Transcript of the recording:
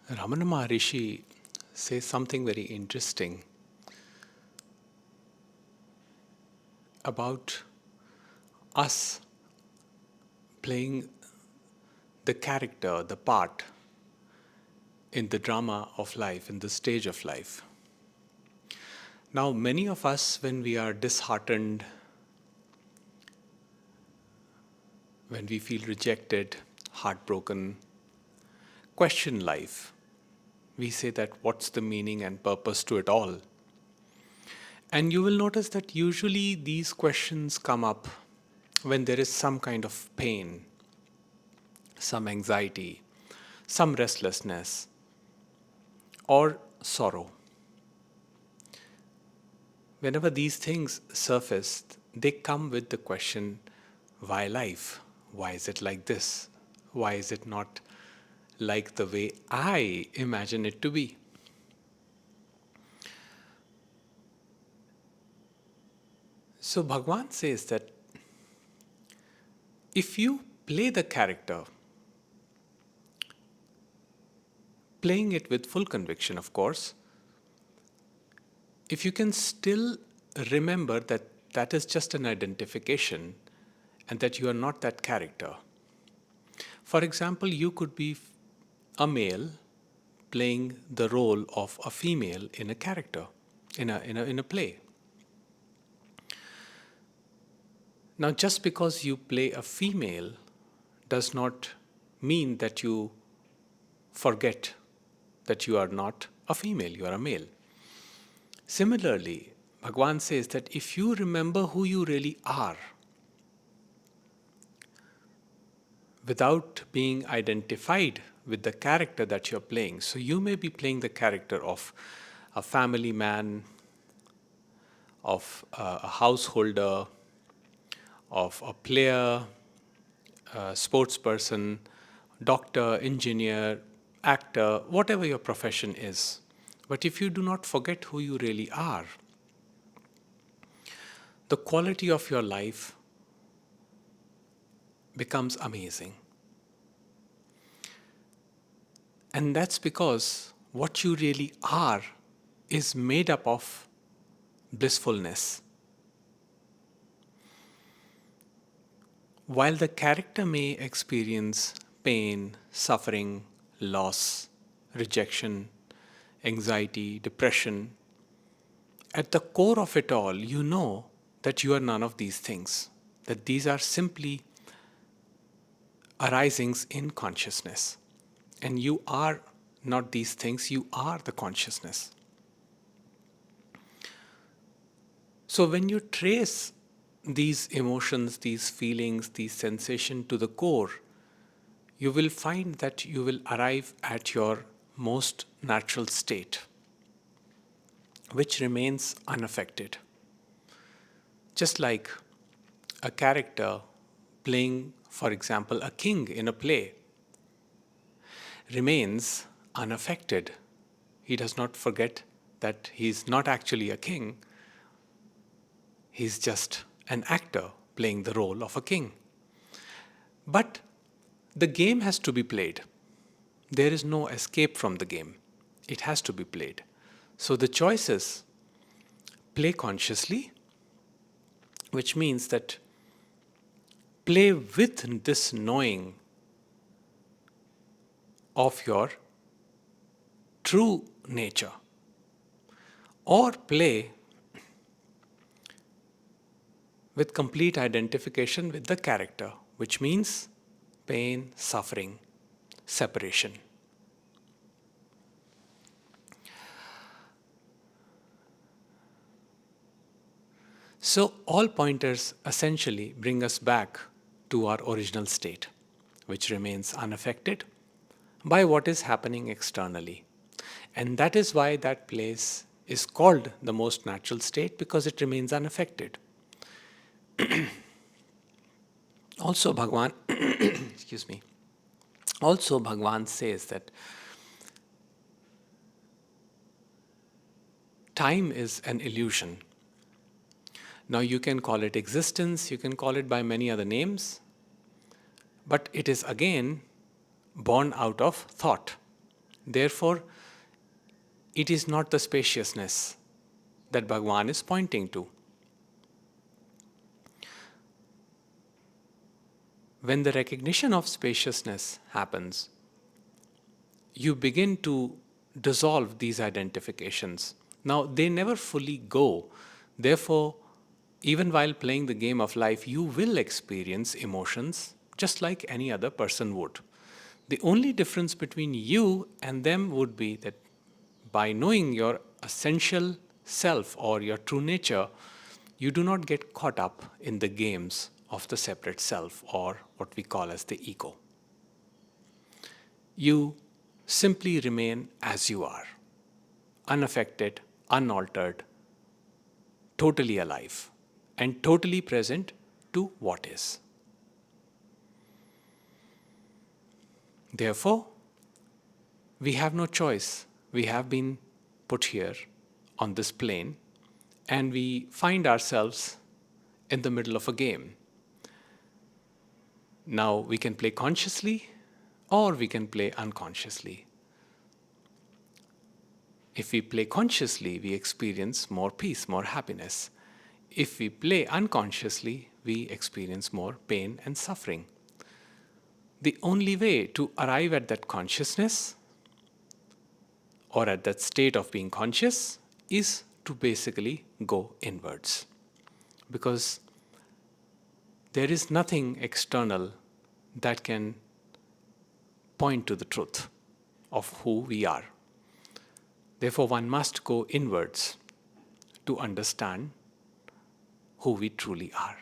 Ramana Maharishi says something very interesting about us playing the character, the part in the drama of life, in the stage of life. Now, many of us, when we are disheartened, when we feel rejected, heartbroken, question life. We say that what's the meaning and purpose to it all? And you will notice that usually these questions come up when there is some kind of pain, some anxiety, some restlessness, or sorrow. Whenever these things surface, they come with the question, why life? Why is it like this? Why is it not like the way I imagine it to be? So Bhagwan says that if you play the character, playing it with full conviction, of course, if you can still remember that that is just an identification and that you are not that character. For example, you could be a male playing the role of a female in a character, in a play. Now, just because you play a female does not mean that you forget that you are not a female, you are a male. Similarly, Bhagwan says that if you remember who you really are without being identified with the character that you're playing, so you may be playing the character of a family man, of a householder, of a player, a sports person, doctor, engineer, actor, whatever your profession is. But if you do not forget who you really are, the quality of your life becomes amazing. And that's because what you really are is made up of blissfulness. While the character may experience pain, suffering, loss, rejection, anxiety, depression, at the core of it all, you know that you are none of these things, that these are simply arisings in consciousness. And you are not these things, you are the consciousness. So when you trace these emotions, these feelings, these sensations to the core, you will find that you will arrive at your most natural state, which remains unaffected. Just like a character playing, for example, a king in a play, remains unaffected. He does not forget that he's not actually a king. He's just an actor playing the role of a king. But the game has to be played. There is no escape from the game. It has to be played. So the choice is play consciously, which means that play with this knowing of your true nature, or play with complete identification with the character, which means pain, suffering, separation. So all pointers essentially bring us back to our original state, which remains unaffected by what is happening externally. And that is why that place is called the most natural state, because it remains unaffected. Also, Bhagwan, excuse me. Also, Bhagwan says that time is an illusion. Now, you can call it existence, you can call it by many other names, but it is again born out of thought. Therefore, it is not the spaciousness that Bhagwan is pointing to. When the recognition of spaciousness happens, you begin to dissolve these identifications. Now, they never fully go. Therefore, even while playing the game of life, you will experience emotions just like any other person would. The only difference between you and them would be that by knowing your essential self or your true nature, you do not get caught up in the games of the separate self or what we call as the ego. You simply remain as you are, unaffected, unaltered, totally alive, and totally present to what is. Therefore, we have no choice. We have been put here on this plane, and we find ourselves in the middle of a game. Now, we can play consciously or we can play unconsciously. If we play consciously, we experience more peace, more happiness. If we play unconsciously, we experience more pain and suffering. The only way to arrive at that consciousness or at that state of being conscious is to basically go inwards. Because there is nothing external that can point to the truth of who we are. Therefore, one must go inwards to understand who we truly are.